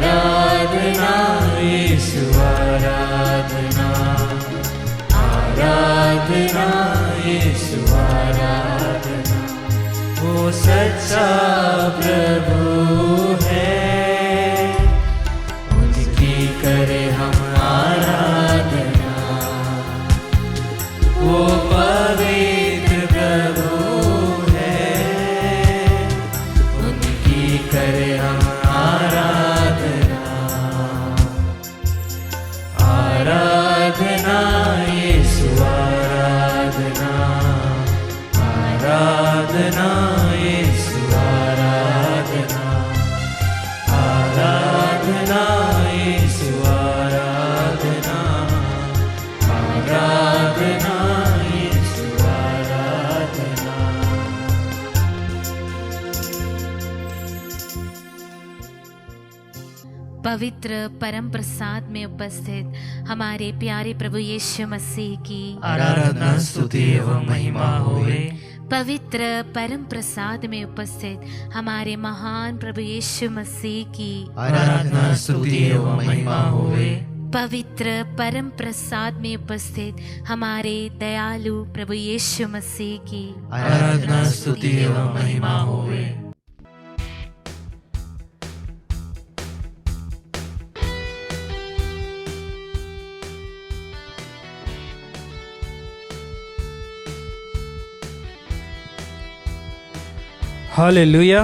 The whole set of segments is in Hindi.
आराधना यीशु आराधना, आराधना यीशु आराधना। वो सच्चा प्रभु है, उनकी करे हम आराधना। वो पवित्र प्रभु है, उनकी करे हम आराधना। आराधना यीशु आराधना, आराधना यीशु आराधना, आराधना यीशु आराधना, आराधना यीशु आराधना। पवित्र परम प्रसाद में उपस्थित हमारे प्यारे प्रभु यीशु मसीह की आराधना स्तुति एवं महिमा होवे। पवित्र परम प्रसाद में उपस्थित हमारे महान प्रभु यीशु मसीह की आराधना स्तुति एवं महिमा होवे। पवित्र परम प्रसाद में उपस्थित हमारे दयालु प्रभु यीशु मसीह की आराधना स्तुति एवं महिमा होवे। हालेलुया,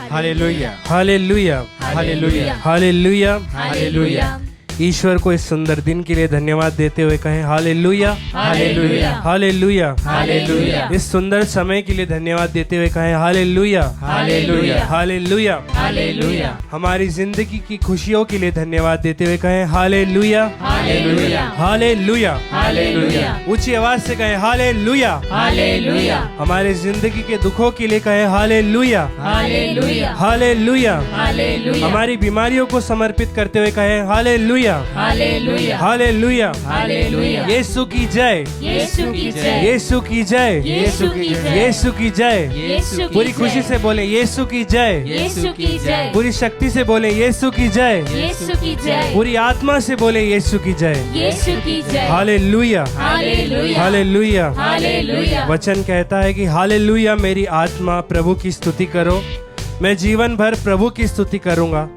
हालेलुया, हालेलुया, हालेलुया, हालेलुया। हालेलुया। ईश्वर को इस सुंदर दिन के लिए धन्यवाद देते हुए कहें हालेलुया, हालेलुया, हालेलुया। हालेलुया, इस सुंदर समय के लिए धन्यवाद देते हुए कहें हालेलुया, हालेलुया, हालेलुया। हालेलुया, हमारी जिंदगी की खुशियों के लिए धन्यवाद देते हुए कहें हालेलुया, हालेलुया, हालेलुया। हालेलुया, ऊंची आवाज से कहें हालेलुया। हालेलुया, हमारे जिंदगी के दुखों के लिए कहें हालेलुया, हालेलुया, हालेलुया। हालेलुया, हमारी बीमारियों को समर्पित करते हुए कहें हालेलुया, हालेलुया, हालेलुया। हालेलुया। यीशु की जय, यीशु की जय, यीशु की जय, यीशु की जय, यीशु की जय। यीशु की पूरी जय। खुशी से बोले यीशु की जय, यीशु की जय, पूरी शक्ति से बोले यीशु की जय, यीशु की जय, पूरी आत्मा से बोले यीशु की जय। यीशु की जय। हालेलुया, हालेलुया, हालेलुया। हालेलुया। वचन कहता है कि हालेलुया मेरी आत्मा प्रभु की स्तुति करो। मैं जीवन भर प्रभु की स्तुति करूंगा।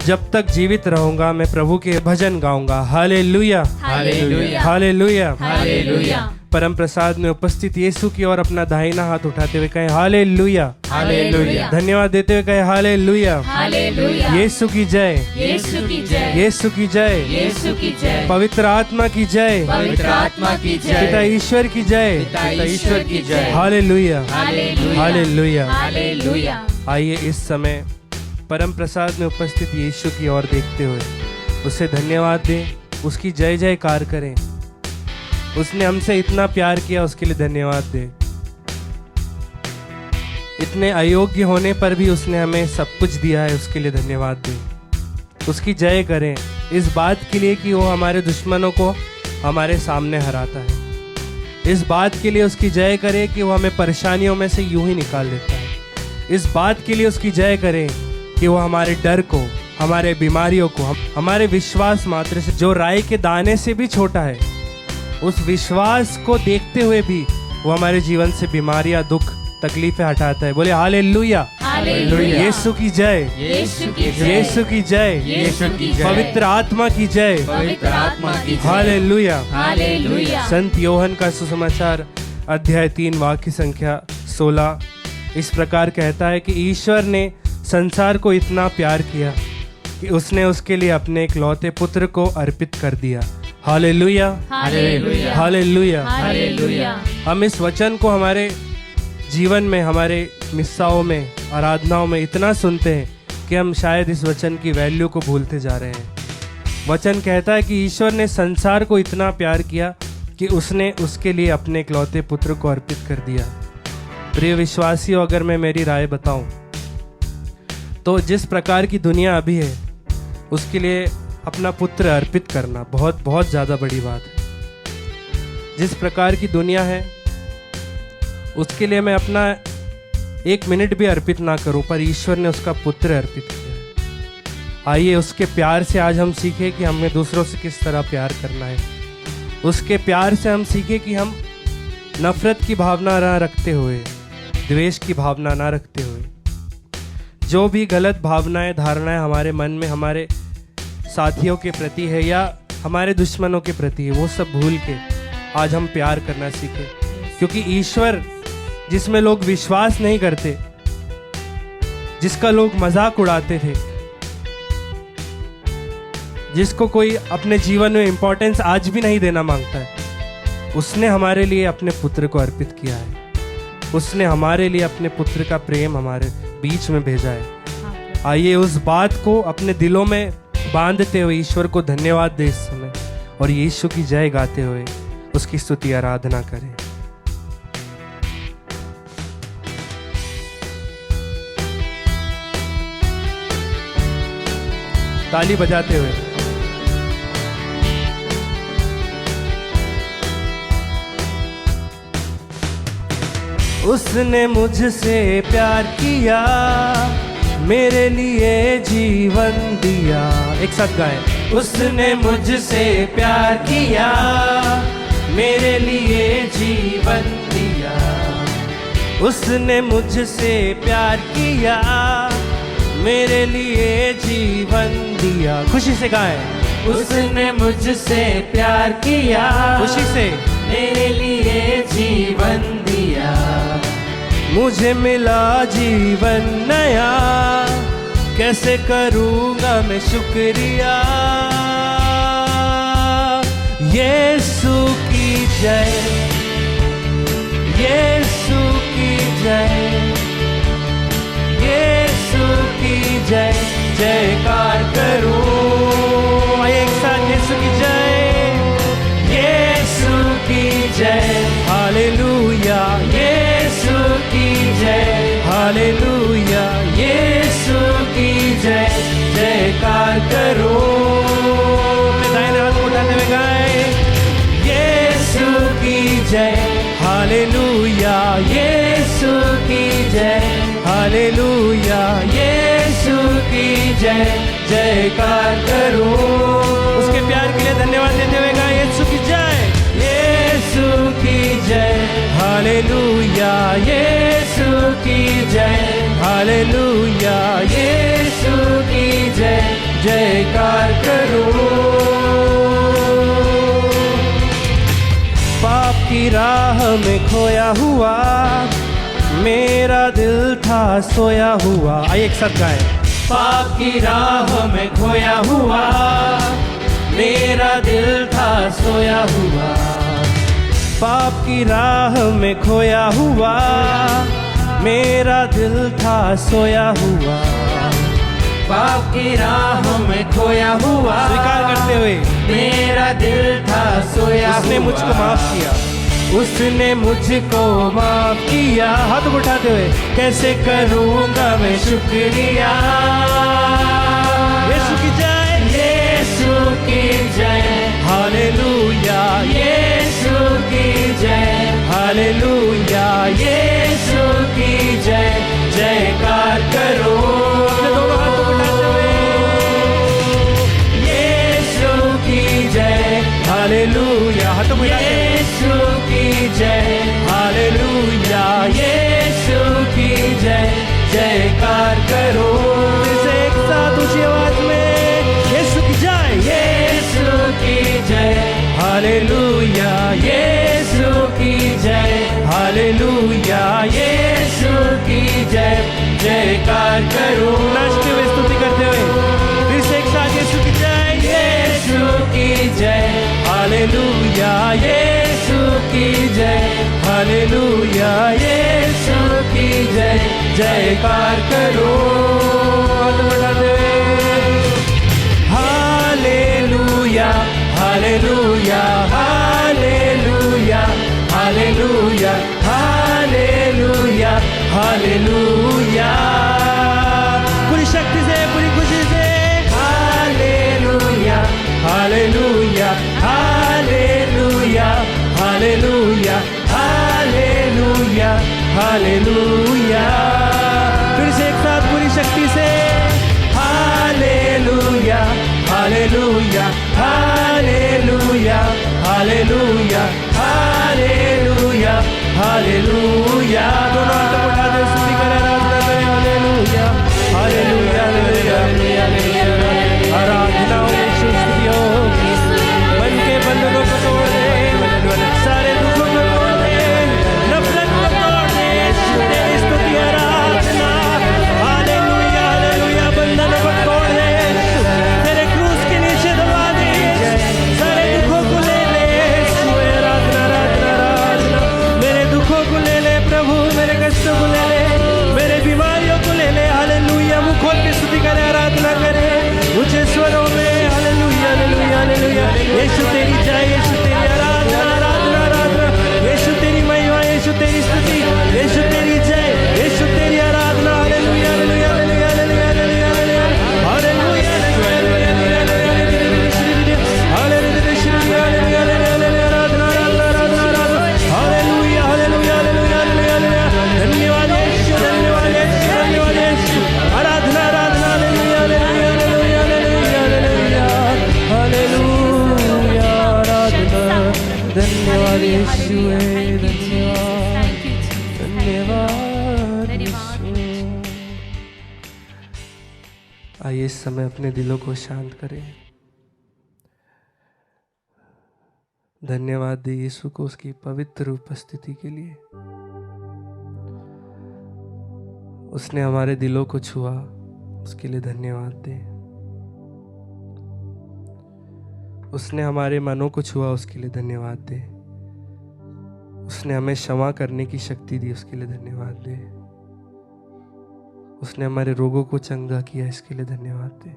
जब तक जीवित रहूंगा मैं प्रभु के भजन गाऊंगा। हालेलुया, हालेलुया, हालेलुया। हालेलुया, परम प्रसाद में उपस्थित यीशु की ओर अपना दाहिना हाथ उठाते हुए कहें हालेलुया, हालेलुया, धन्यवाद देते हुए कहें हालेलुया। हालेलुया, यीशु की जय, यीशु की जय, यीशु की जय, यीशु की जय, पवित्र आत्मा की जय, पवित्र आत्मा की पिता जय, ईश्वर की जय। पिता ईश्वर की जय। हालेलुया, हालेलुया, हालेलुया। हालेलुया। आइए इस समय परम प्रसाद में उपस्थित यीशु की ओर देखते हुए उसे धन्यवाद दें, उसकी जय जयकार करें। उसने हमसे इतना प्यार किया, उसके लिए धन्यवाद दें। इतने अयोग्य होने पर भी उसने हमें सब कुछ दिया है, उसके लिए धन्यवाद दें। उसकी जय करें इस बात के लिए कि वो हमारे दुश्मनों को हमारे सामने हराता है। इस बात के लिए उसकी जय करें कि वो हमें परेशानियों में से यूं ही निकाल देता है। इस बात के लिए उसकी जय करें कि वो हमारे डर को, हमारे बीमारियों को, हमारे विश्वास मात्र से जो राई के दाने से भी छोटा है, उस विश्वास को देखते हुए भी वो हमारे जीवन से बीमारियां, दुख, तकलीफें हटाता है। बोले हालेलुया, हालेलुया, यीशु की जय, यीशु की जय, यीशु की जय, यीशु की जय, पवित्र आत्मा की जय। पवित्र आत्मा की जय। हालेलुया। हालेलुया। संत योहन का सुसमाचार अध्याय 3 वाक्य संख्या 16 इस प्रकार कहता है कि ईश्वर ने संसार को इतना प्यार किया कि उसने उसके लिए अपने इकलौते पुत्र को अर्पित कर दिया। हालेलुया, हालेलुया, हालेलुया। हालेलुया। हम इस वचन को हमारे जीवन में, हमारे मिस्साओं में, आराधनाओं में इतना सुनते हैं कि हम शायद इस वचन की वैल्यू को भूलते जा रहे हैं। वचन कहता है कि ईश्वर ने संसार को इतना प्यार किया कि उसने उसके लिए अपने इकलौते पुत्र को अर्पित कर दिया। प्रिय विश्वासियों, अगर मैं मेरी राय बताऊं तो जिस प्रकार की दुनिया अभी है उसके लिए अपना पुत्र अर्पित करना बहुत बहुत ज़्यादा बड़ी बात है। जिस प्रकार की दुनिया है उसके लिए मैं अपना 1 मिनट भी अर्पित ना करूं, पर ईश्वर ने उसका पुत्र अर्पित किया है। आइए उसके प्यार से आज हम सीखें कि हमें दूसरों से किस तरह प्यार करना है। उसके प्यार से हम सीखें कि हम नफरत की भावना ना रखते हुए, द्वेष की भावना ना रखते हुए, जो भी गलत भावनाएं धारणाएं हमारे मन में हमारे साथियों के प्रति है या हमारे दुश्मनों के प्रति है, वो सब भूल के आज हम प्यार करना सीखें। क्योंकि ईश्वर जिसमें लोग विश्वास नहीं करते, जिसका लोग मजाक उड़ाते थे, जिसको कोई अपने जीवन में इंपॉर्टेंस आज भी नहीं देना मांगता है, उसने हमारे लिए अपने पुत्र को अर्पित किया है। उसने हमारे लिए अपने पुत्र का प्रेम हमारे बीच में भेजा है। आइए उस बात को अपने दिलों में बांधते हुए ईश्वर को धन्यवाद दे इस समय और यीशु की जय गाते हुए उसकी स्तुति आराधना करें। ताली बजाते हुए। उसने मुझसे प्यार किया, मेरे लिए जीवन दिया। एक साथ गाएं। उसने मुझसे प्यार किया, मेरे लिए जीवन दिया। उसने मुझसे प्यार किया, मेरे लिए जीवन दिया। खुशी से गाएं। उसने मुझसे प्यार किया, खुशी से मेरे लिए जीवन दिया। मुझे मिला जीवन नया, कैसे करूँगा मैं शुक्रिया। यीशु की जय, यीशु की जय, यीशु की जय, जयकार करूँ। एक साथ यीशु की जय, यीशु की जय, हालेलुया। यीशु की जय, हालेलुया। यीशु की जय, जयकार करो। मैं दाहिने हाथ को उठाते हुए गाए। यीशु की जय, हालेलुया। यीशु की जय, हालेलुया। यीशु की जय, जयकार करो। उसके प्यार के लिए धन्यवाद देते हुए गाए। यीशु की जय, यीशु की जय, हालेलुया। यीशु की जय, हालेलुया। यीशु की जय, जयकार करो। पाप की राह में खोया हुआ, मेरा दिल था सोया हुआ। आइए एक साथ गाएं। पाप की राह में खोया हुआ, मेरा दिल था सोया हुआ। पाप की राह में खोया हुआ, मेरा दिल था सोया हुआ। पाप की राह में खोया हुआ, स्वीकार करते हुए मेरा दिल था सोया हुआ। उसने मुझको माफ किया, उसने मुझको माफ किया। हाथ उठाते हुए कैसे करूँगा मैं शुक्रिया। यीशु की जय, यीशु की जय, हालेलुया। यीशु की जय, हालेलुया। यीशु की जय, जयकार करो। दोनों हाथ उठाते हुए यीशु की जय, हालेलुया। हाथ उठाते हुए यीशु की जय, हालेलुया। यीशु की जय, जयकार करो। फिर से एक साथ ऊंची आवाज में यीशु की जय, यीशु की जय, हालेलुया। यीशु की जय, हालेलुया। यीशु की जय, जयकार करो। नाचते हुए स्तुति करते हुए फिर से एक साथ यीशु की जय, यीशु की जय, हालेलुया। यीशु की जय, हालेलुया। यीशु की जय, जयकार करो। हाथ बढ़ाते हुए हालेलुया, हालेलुया, हालेलुया, हालेलुया, हालेलुया, हालेलुया। पूरी शक्ति से, पूरी खुशी से हालेलुया, हालेलुया, हालेलुया, हालेलुया, हालेलुया, हालेलुया। फिर से एक साथ पूरी शक्ति से हालेलुया, हालेलुया हालेलुया हालेलुया हालेलुया। दोनों हाथ उठा दे, स्तुति करें, आराधना करें। हालेलुया हालेलुया हालेलुया हालेलुया। आराधना हो यीशु, स्तुति हो। मन के बंधनों को तोड़ दे, सारे दुखों को तोड़ दे, नफरत को तोड़ दे। यीशु तेरी स्तुति आराधना। हालेलुया हालेलुया। बंधनों को तोड़ दे यीशु, तेरे क्रूस के नीचे दबा दे। सारे दुखों को ले ले यीशु। आराधना आराधना आराधना। मेरे दुखों को ले ले प्रभु, मेरे कष्टों को ले ले, मेरे बीमारियों को ले ले। हालेलुया। मुंह खोल के स्तुति करें, आराधना करें ऊंचे स्वरों में। हालेलुया हालेलुया हालेलुया। यीशु तेरी जय, यीशु तेरी आराधना आराधना आराधना। यीशु तेरी महिमा, यीशु तेरी स्तुति, यीशु तेरी जय, यीशु तेरी आराधना। हालेलुया हालेलुया हालेलुया हालेलुया हालेलुया हालेलुया हालेलुया आराधना आराधना आराधना आराधना। हालेलुया हालेलुया हालेलुया हालेलुया। धन्यवाद यीशु, धन्यवाद यीशु, धन्यवाद यीशु। आराधना आराधना। हालेलुया हालेलुया हालेलुया हालेलुया हालेलुया आराधना। धन्यवाद यीशु, धन्यवाद धन्यवाद यीशु। आइए इस समय अपने दिलों को शांत करें। धन्यवाद दे यीशु को उसकी पवित्र उपस्थिति के लिए। उसने हमारे दिलों को छुआ, उसके लिए धन्यवाद दे। उसने हमारे मनों को छुआ, उसके लिए धन्यवाद दे। उसने हमें क्षमा करने की शक्ति दी, उसके लिए धन्यवाद दे। उसने हमारे रोगों को चंगा किया, इसके लिए धन्यवाद दे।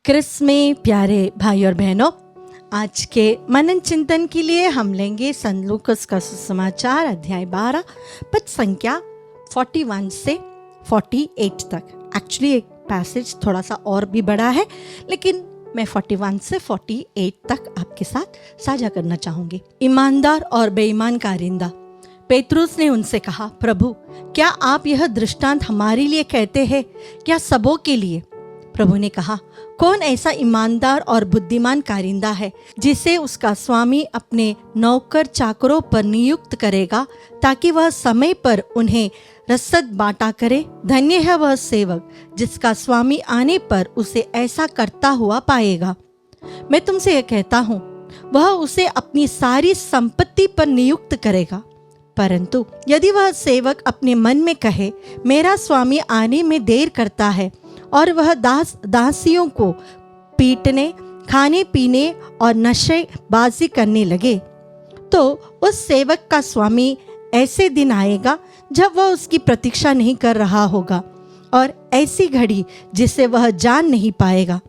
क्रिस में प्यारे भाई और बहनों, आज के मनन चिंतन के लिए हम लेंगे संत लूकास का सुसमाचार अध्याय 12 पद संख्या 41 से 48 तक। एक्चुअली एक पैसेज थोड़ा सा और भी बड़ा है, लेकिन मैं 41 से 48 तक आपके साथ साझा करना चाहूंगी। ईमानदार और बेईमान कारिंदा। पेतरुस ने उनसे कहा, प्रभु क्या आप यह दृष्टांत हमारे लिए कहते हैं, क्या सबों के लिए? प्रभु ने कहा, कौन ऐसा ईमानदार और बुद्धिमान कारिंदा है जिसे उसका स्वामी अपने नौकर चाकरों पर नियुक्त करेगा ताकि वह समय पर उन्हें रसद बांटा करे? धन्य है वह सेवक जिसका स्वामी आने पर उसे ऐसा करता हुआ पाएगा। मैं तुमसे यह कहता हूँ, वह उसे अपनी सारी संपत्ति पर नियुक्त करेगा। परंतु यदि वह सेवक अपने मन में कहे, मेरा स्वामी आने में देर करता है, और वह दासियों को पीटने, खाने पीने और नशेबाजी करने लगे, तो उस सेवक का स्वामी ऐसे दिन आएगा जब वह उसकी प्रतीक्षा नहीं कर रहा होगा और ऐसी घड़ी जिसे वह जान नहीं पाएगा।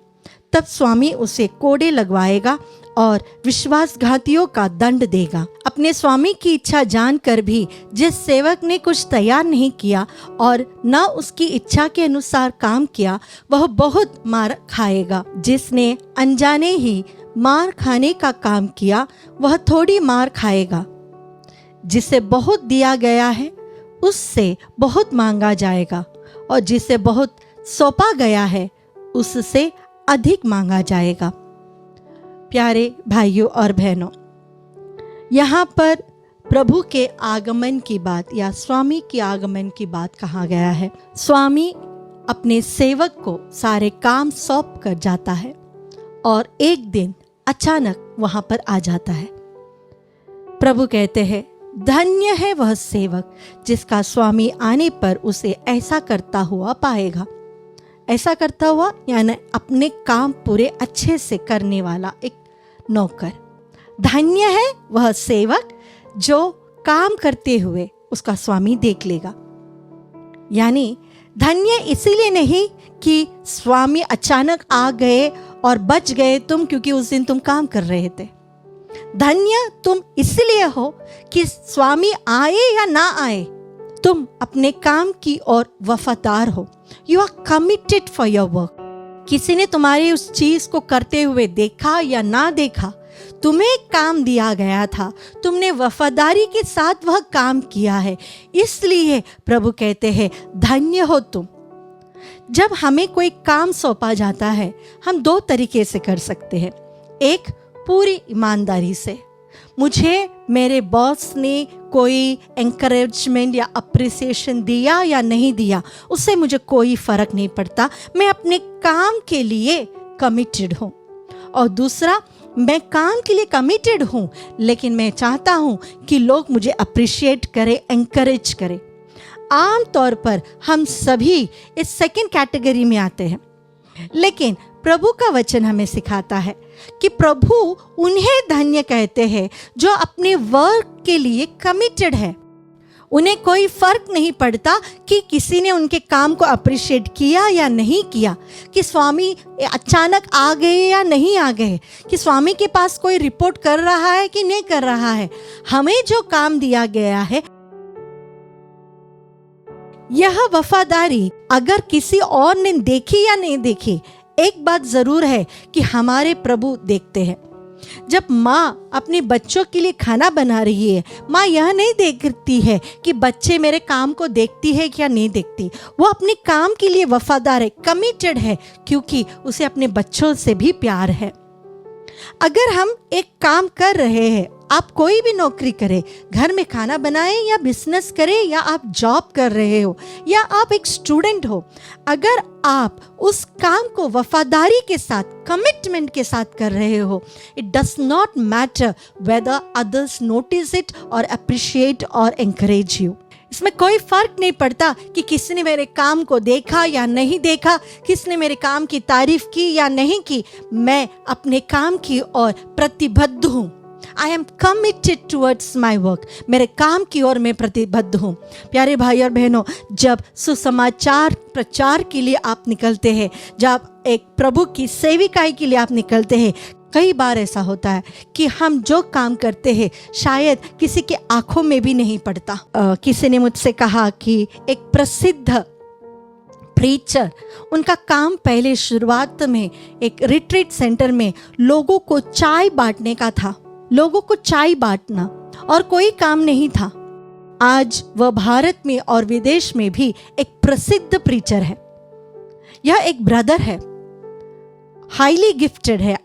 तब स्वामी उसे कोड़े लगवाएगा और विश्वासघातियों का दंड देगा। अपने स्वामी की इच्छा जानकर भी जिस सेवक ने कुछ तैयार नहीं किया और न उसकी इच्छा के अनुसार काम किया, वह बहुत मार खाएगा। जिसने अनजाने ही मार खाने का काम किया, वह थोड़ी मार खाएगा। जिसे बहुत दिया गया है, उससे बहुत मांगा जाएगा, और जिसे बहुत सौंपा गया है, उससे अधिक मांगा जाएगा। प्यारे भाइयों और बहनों, यहाँ पर प्रभु के आगमन की बात या स्वामी के आगमन की बात कहा गया है। स्वामी अपने सेवक को सारे काम सौंप कर जाता है और एक दिन अचानक वहां पर आ जाता है। प्रभु कहते हैं, धन्य है वह सेवक जिसका स्वामी आने पर उसे ऐसा करता हुआ पाएगा। ऐसा करता हुआ यानी अपने काम पूरे अच्छे से करने वाला एक नौकर। धन्य है वह सेवक जो काम करते हुए उसका स्वामी देख लेगा। यानी धन्य इसीलिए नहीं कि स्वामी अचानक आ गए और बच गए तुम, क्योंकि उस दिन तुम काम कर रहे थे। धन्य तुम इसलिए हो कि स्वामी आए या ना आए, तुम अपने काम की ओर वफादार हो। You are committed for your work. किसी ने तुम्हारी उस चीज को करते हुए देखा या ना देखा, तुम्हें काम दिया गया था, तुमने वफादारी के साथ वह काम किया है। इसलिए प्रभु कहते हैं, धन्य हो तुम। जब हमें कोई काम सौंपा जाता है हम दो तरीके से कर सकते हैं। एक, पूरी ईमानदारी से। मुझे मेरे बॉस ने कोई एंकरेजमेंट या अप्रिसिएशन दिया या नहीं दिया, उससे मुझे कोई फ़र्क नहीं पड़ता, मैं अपने काम के लिए कमिटेड हूँ। और दूसरा, मैं काम के लिए कमिटेड हूँ लेकिन मैं चाहता हूँ कि लोग मुझे अप्रिशिएट करें, एंकरेज करें। आम तौर पर हम सभी इस सेकंड कैटेगरी में आते हैं, लेकिन प्रभु का वचन हमें सिखाता है कि प्रभु उन्हें धन्य कहते हैं जो अपने वर्क के लिए कमिटेड है। उन्हें कोई फर्क नहीं पड़ता कि किसी ने उनके काम को अप्रिशिएट किया या नहीं किया, कि स्वामी अचानक आ गए या नहीं आ गए, कि स्वामी के पास कोई रिपोर्ट कर रहा है कि नहीं कर रहा है। हमें जो काम दिया गया है, यह वफादारी अगर किसी और ने देखी या नहीं देखी, एक बात जरूर है कि हमारे प्रभु देखते हैं। जब माँ अपने बच्चों के लिए खाना बना रही है, माँ यह नहीं देखती है कि बच्चे मेरे काम को देखती है क्या नहीं देखती। वो अपने काम के लिए वफादार है, कमिटेड है, क्योंकि उसे अपने बच्चों से भी प्यार है। अगर हम एक काम कर रहे हैं, आप कोई भी नौकरी करें, घर में खाना बनाएं या बिजनेस करें, या आप जॉब कर रहे हो या आप एक स्टूडेंट हो, अगर आप उस काम को वफादारी के साथ, कमिटमेंट के साथ कर रहे हो, it does not matter whether others notice it और अप्रिशिएट और एंकरेज यू। इसमें कोई फर्क नहीं पड़ता कि किसने मेरे काम को देखा या नहीं देखा, किसने मेरे काम की तारीफ की या नहीं की। मैं अपने काम की ओर प्रतिबद्ध हूँ। I am committed towards my work. मेरे काम की ओर मैं प्रतिबद्ध हूँ। प्यारे भाई और बहनों, जब सुसमाचार प्रचार के लिए आप निकलते हैं, जब एक प्रभु की सेविकाई के लिए आप निकलते हैं, कई बार ऐसा होता है कि हम जो काम करते हैं शायद किसी के आंखों में भी नहीं पड़ता। किसी ने मुझसे कहा कि एक प्रसिद्ध प्रीचर, उनका काम पहले शुरुआत में एक रिट्रीट सेंटर में लोगों को चाय बांटने का था, लोगों को चाय बांटना, और कोई काम नहीं था। आज वह भारत में और विदेश में भी एक प्रसिद्ध प्रीचर है। यह एक ब्रदर है, हाईली गिफ्टेड है,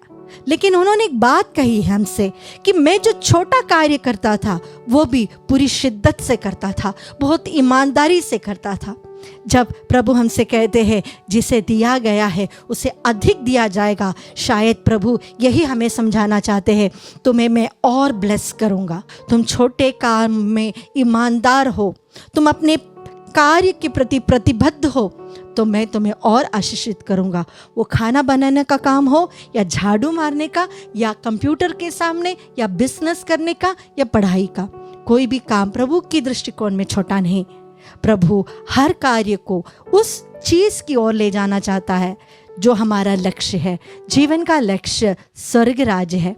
लेकिन उन्होंने एक बात कही हमसे कि मैं जो छोटा कार्य करता था वो भी पूरी शिद्दत से करता था, बहुत ईमानदारी से करता था। जब प्रभु हमसे कहते हैं जिसे दिया गया है उसे अधिक दिया जाएगा, शायद प्रभु यही हमें समझाना चाहते हैं, तुम्हें मैं और ब्लेस करूंगा। तुम छोटे काम में ईमानदार हो, तुम अपने कार्य के प्रति प्रतिबद्ध हो, तो मैं तुम्हें और आशीषित करूंगा। वो खाना बनाने का काम हो, या झाड़ू मारने का, या कंप्यूटर के सामने, या बिजनेस करने का, या पढ़ाई का, कोई भी काम प्रभु की दृष्टिकोण में छोटा नहीं। प्रभु हर कार्य को उस चीज की ओर ले जाना चाहता है जो हमारा लक्ष्य है। जीवन का लक्ष्य स्वर्ग राज्य है।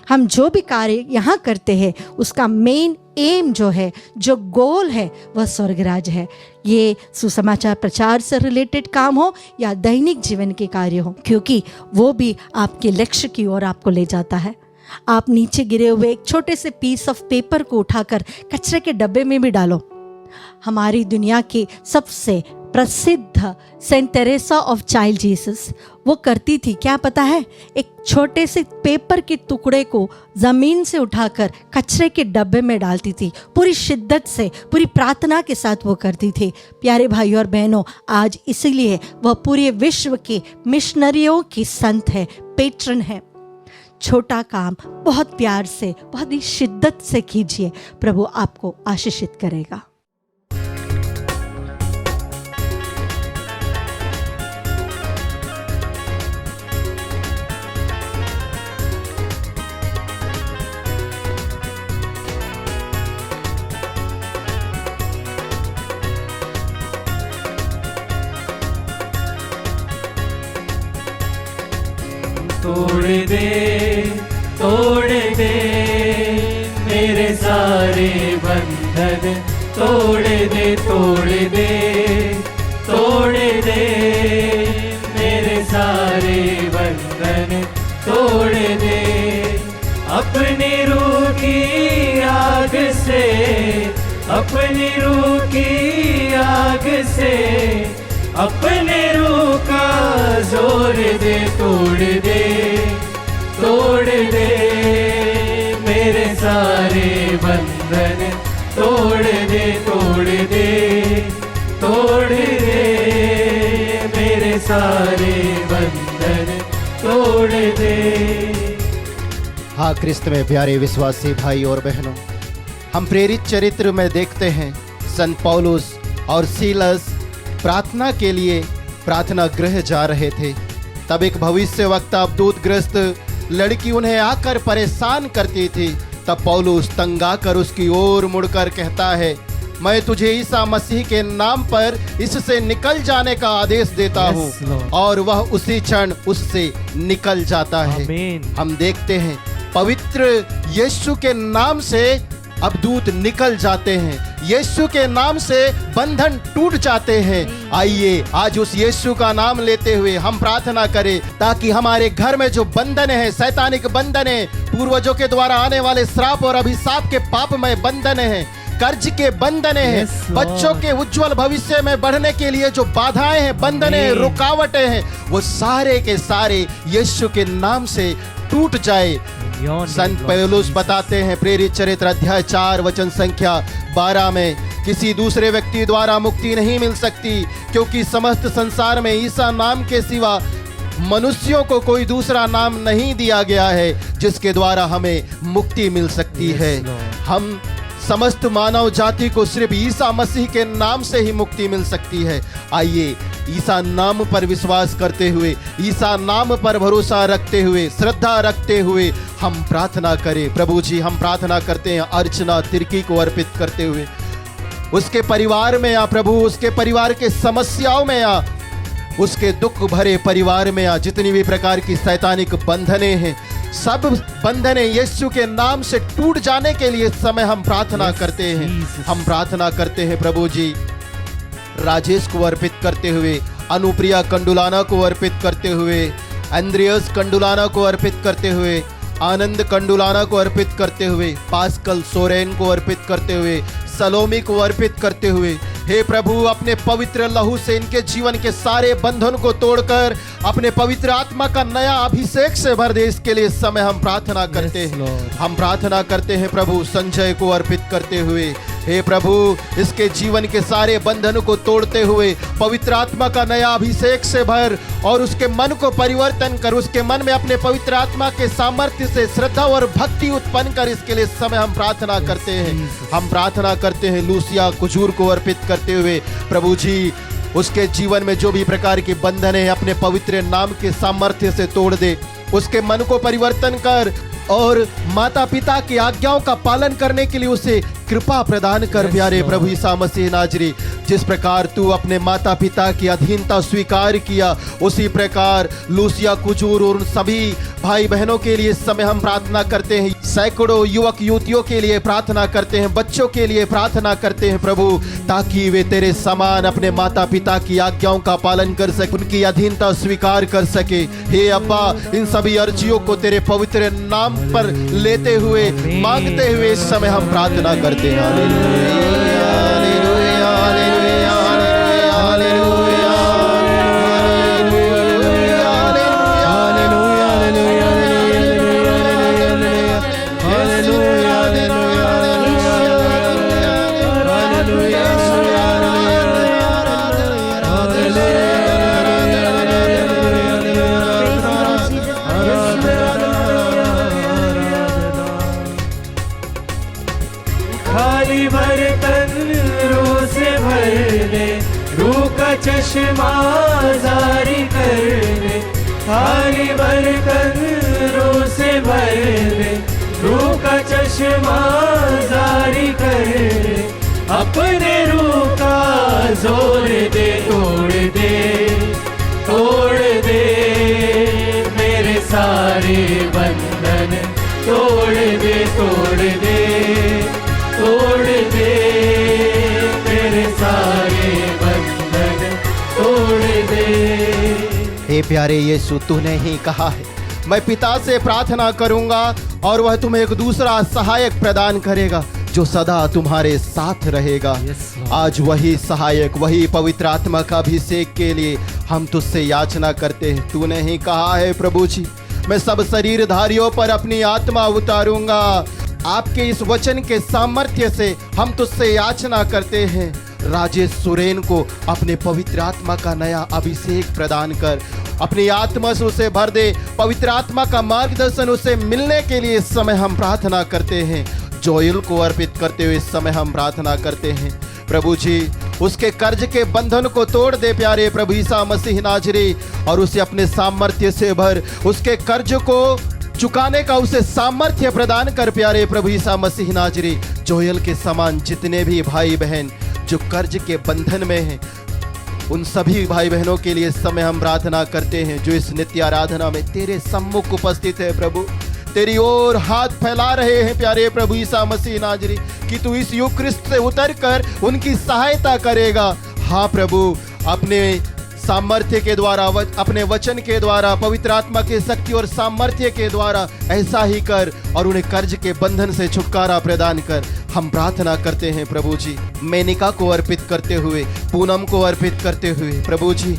हम जो भी कार्य यहाँ करते हैं उसका मेन एम जो है, जो गोल है, वह स्वर्ग राज्य है। ये सुसमाचार प्रचार से रिलेटेड काम हो या दैनिक जीवन के कार्य हो, क्योंकि वो भी आपके लक्ष्य की ओर आपको ले जाता है। आप नीचे गिरे हुए एक छोटे से पीस ऑफ पेपर को उठाकर कचरे के डब्बे में भी डालो। हमारी दुनिया की सबसे प्रसिद्ध Saint Teresa of child Jesus वो करती थी, क्या पता है, एक छोटे से पेपर के टुकड़े को जमीन से उठाकर कचरे के डब्बे में डालती थी। पूरी शिद्दत से, पूरी प्रार्थना के साथ वो करती थी। प्यारे भाइयों और बहनों, आज इसीलिए वह पूरे विश्व के मिशनरियों की संत है, पेट्रन है। छोटा काम बहुत प्यार से, बहुत ही शिद्दत से कीजिए, प्रभु आपको आशीषित करेगा। तोड़ दे मेरे सारे बंधन, तोड़ दे मेरे सारे बंधन, तोड़ दे अपनी रूह की आग से, अपनी रूह की आग से अपने रूह का जोर दे, तोड़ दे मेरे सारे बंधन, तोड़ दे मेरे सारे बंधन, तोड़ दे। हाँ, क्रिस्त में प्यारे विश्वासी भाई और बहनों, हम प्रेरित चरित्र में देखते हैं संत पौलुस और सीलस प्रार्थना के लिए प्रार्थना गृह जा रहे थे। तब एक भविष्यवक्ता अवधूतग्रस्त लड़की उन्हें आकर परेशान करती थी। तब पौलुस तंगाकर उसकी ओर मुड़कर कहता है, मैं तुझे ईसा मसीह के नाम पर इससे निकल जाने का आदेश देता हूँ, और वह उसी क्षण उससे निकल जाता है। हम देखते हैं पवित्र यीशु के नाम से अवधूत निकल जाते हैं, यीशु के नाम से बंधन टूट जाते हैं। आइए आज उस यीशु का नाम लेते हुए हम प्रार्थना करें, ताकि हमारे घर में जो बंधन है, शैतानिक बंधन है, पूर्वजों के द्वारा आने वाले श्राप और अभिशाप के पापमय बंधन है, कर्ज के बंधन है, बच्चों के उज्जवल भविष्य में बढ़ने के लिए जो बाधाएं हैं, बंधन है, रुकावटें हैं, वो सारे के सारे यीशु के नाम से टूट जाए। संत पौलुस बताते हैं प्रेरित चरित्र अध्याय 4 वचन संख्या 12 में, किसी दूसरे व्यक्ति द्वारा मुक्ति नहीं मिल सकती, क्योंकि समस्त संसार में ईसा नाम के सिवा मनुष्यों को कोई दूसरा नाम नहीं दिया गया है जिसके द्वारा हमें मुक्ति मिल सकती है। हम समस्त मानव जाति को सिर्फ ईसा मसीह के नाम से ही मुक्ति मिल सकती है। आइए ईसा नाम पर विश्वास करते हुए, ईसा नाम पर भरोसा रखते हुए, श्रद्धा रखते हुए हम प्रार्थना करें। प्रभु जी, हम प्रार्थना करते हैं अर्चना तिर्की को अर्पित करते हुए, उसके परिवार में आ प्रभु, उसके परिवार के समस्याओं में आ, उसके दुख भरे परिवार में आ। जितनी भी प्रकार की शैतानिक बंधनें हैं, सब बंधनें यीशु के नाम से टूट जाने के लिए इस समय हम प्रार्थना करते हैं। हम प्रार्थना करते हैं प्रभु जी, राजेश को अर्पित करते हुए, अनुप्रिया कंडुलाना को अर्पित करते हुए, एंड्रियस कंडुलाना को अर्पित करते हुए, आनंद कंडुलाना को अर्पित करते हुए, पास्कल सोरेन को अर्पित करते हुए, सलोमी को अर्पित करते हुए, हे प्रभु अपने पवित्र लहू से इनके जीवन के सारे बंधन को तोड़कर अपने पवित्र आत्मा का नया अभिषेक से भर दे। इसके लिए इस समय हम प्रार्थना करते हैं। हम प्रार्थना करते हैं प्रभु संजय को अर्पित करते हुए, हे प्रभु इसके जीवन के सारे बंधन को तोड़ते हुए पवित्र आत्मा का नया अभिषेक से भर और उसके मन को परिवर्तन कर, उसके मन में अपने पवित्र आत्मा के सामर्थ्य से श्रद्धा और भक्ति उत्पन्न कर। इसके लिए इस समय हम प्रार्थना करते हैं। हम प्रार्थना करते हैं लूसिया कुजूर को अर्पित करते हुए, प्रभु जी उसके जीवन में जो भी प्रकार के बंधन है अपने पवित्र नाम के सामर्थ्य से तोड़ दे, उसके मन को परिवर्तन कर और माता पिता की आज्ञाओं का पालन करने के लिए उसे कृपा प्रदान कर। प्यारे प्रभु ईसा मसीह नाजरी, जिस प्रकार तू अपने माता पिता की अधीनता स्वीकार किया, उसी प्रकार लूसिया कुजूर और सभी भाई बहनों के लिए इस समय हम प्रार्थना करते हैं। सैकड़ों युवक युवतियों के लिए प्रार्थना करते हैं, बच्चों के लिए प्रार्थना करते हैं प्रभु, ताकि वे तेरे समान अपने माता पिता की आज्ञाओं का पालन कर सके, उनकी अधीनता स्वीकार कर सके। हे अब्बा, इन सभी अर्जियों को तेरे पवित्र नाम पर लेते हुए, मांगते हुए इस समय हम प्रार्थना करते हैं। हालेलुया, हालेलुया, हालेलुया, हालेलुया, खाली बर्तन रूह से भर दे, रूह का चश्मा जारी कर दे। खाली बर्तन रूह से भर दे, रूह का चश्मा जारी कर दे। अपने रूह का जोर दे, तोड़ दे मेरे सारे बंधन, तोड़ दे मेरे सारे बंधन, तोड़ दे। हे प्यारे यीशु, तूने ही कहा है मैं पिता से प्रार्थना करूंगा और वह तुम्हें एक दूसरा सहायक प्रदान करेगा। जो सदा तुम्हारे साथ रहेगा। आज वही सहायक, वही पवित्र आत्मा का अभिषेक के लिए हम तुझसे याचना करते हैं। तूने ही कहा है प्रभु जी, मैं सब शरीरधारियों पर अपनी आत्मा उतारूंगा। आपके इस वचन के सामर्थ्य से हम तुझसे याचना करते हैं, राजेश सुरेन को अपने पवित्र आत्मा का नया अभिषेक प्रदान कर, अपनी आत्मा से उसे भर दे। पवित्र आत्मा का मार्गदर्शन उसे मिलने के लिए इस समय हम प्रार्थना करते हैं। जोयल को अर्पित करते हुए इस समय हम प्रार्थना करते हैं प्रभु जी, उसके कर्ज के बंधन को तोड़ दे प्यारे प्रभु ईसा मसीह नाजरी, और उसे अपने सामर्थ्य से भर। उसके कर्ज को चुकाने का उसे सामर्थ्य प्रदान कर प्यारे प्रभु ईसा मसीह नाजरी। जोयल के समान जितने भी भाई बहन जो कर्ज के बंधन में हैं, उन सभी भाई बहनों के लिए इस समय हम प्रार्थना करते हैं जो इस नित्य आराधना में तेरे सम्मुख उपस्थित है। प्रभु तेरी ओर हाथ फैला रहे हैं प्यारे प्रभु ईसा मसीह नाजरी, कि तू इस युग क्रिस्त से उतर कर उनकी सहायता करेगा। हाँ प्रभु, अपने सामर्थ्य के द्वारा, अपने वचन के द्वारा, पवित्र आत्मा के शक्ति और सामर्थ्य के द्वारा ऐसा ही कर और उन्हें कर्ज के बंधन से छुटकारा प्रदान कर। हम प्रार्थना करते हैं प्रभु जी, मेनिका को अर्पित करते हुए, पूनम को अर्पित करते हुए प्रभु जी,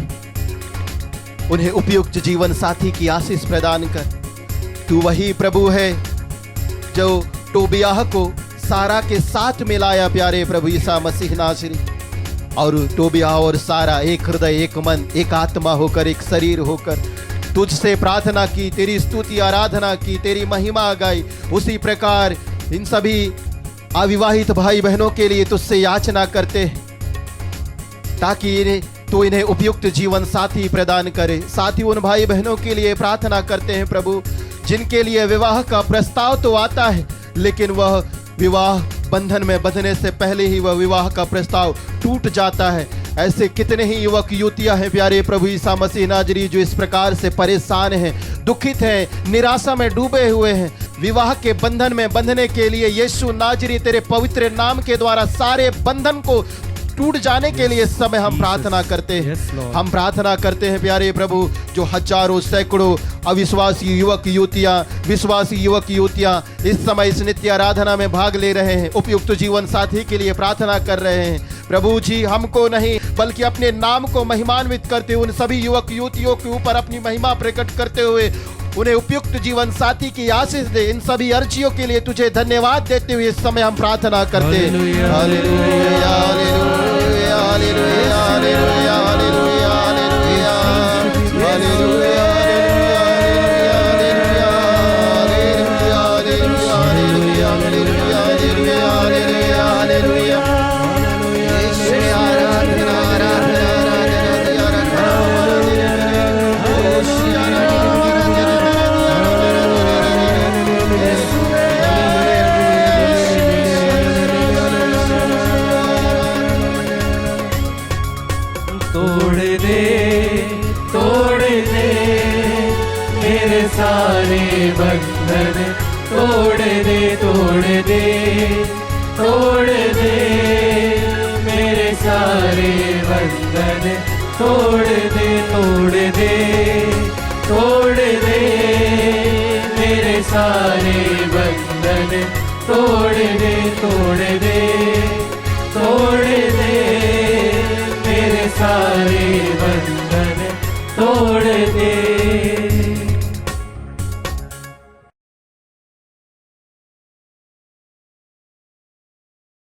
उन्हें उपयुक्त जीवन साथी की आशीष प्रदान कर। तू वही प्रभु है जो टोबियाह को सारा के साथ मिलाया प्यारे प्रभु ईसा मसीह नासरी, और टोबियाह और सारा एक हृदय, एक मन, एक आत्मा होकर, एक शरीर होकर तुझसे प्रार्थना की, तेरी स्तुति आराधना की, तेरी महिमा गाई। उसी प्रकार इन सभी अविवाहित भाई बहनों के लिए तुझसे याचना करते हैं ताकि तू इन्हें उपयुक्त जीवन साथी प्रदान करे। साथ ही उन भाई बहनों के लिए प्रार्थना करते हैं प्रभु जिनके लिए विवाह का प्रस्ताव तो आता है, लेकिन वह विवाह बंधन में बंधने से पहले ही वह विवाह का प्रस्ताव टूट जाता है। ऐसे कितने ही युवक युवतियां हैं प्यारे प्रभु ईसा मसीह नाजरी जो इस प्रकार से परेशान हैं, दुखित हैं, निराशा में डूबे हुए हैं। विवाह के बंधन में बंधने के लिए यीशु नाजरी तेरे पवित्र नाम के द्वारा सारे बंधन को टूट जाने के लिए इस समय हम प्रार्थना करते हैं। हम प्रार्थना करते हैं प्यारे प्रभु, जो हजारों सैकड़ों अविश्वासी युवक युवतियां, विश्वासी युवक युवतियां इस समय इस नित्य आराधना में भाग ले रहे हैं, उपयुक्त जीवन साथी के लिए प्रार्थना कर रहे हैं। प्रभु जी, हमको नहीं बल्कि अपने नाम को महिमान्वित करते हुए उन सभी युवक युवतियों के ऊपर अपनी महिमा प्रकट करते हुए उन्हें उपयुक्त जीवन साथी की आशीष दे। इन सभी अर्जियों के लिए तुझे धन्यवाद देते हुए इस समय हम प्रार्थना करते हैं। हालेलुया, हालेलुया, हालेलुया, हालेलुया, हालेलुया, हालेलुया, हालेलुया, हालेलुया। सारे बंधन तोड़ दे, तोड़ दे, तोड़ दे, मेरे सारे बंधन तोड़ दे, तोड़ दे, तोड़ दे, मेरे सारे बंधन तोड़ दे, तोड़ दे, तोड़ दे, मेरे सारे बंधन तोड़ दे।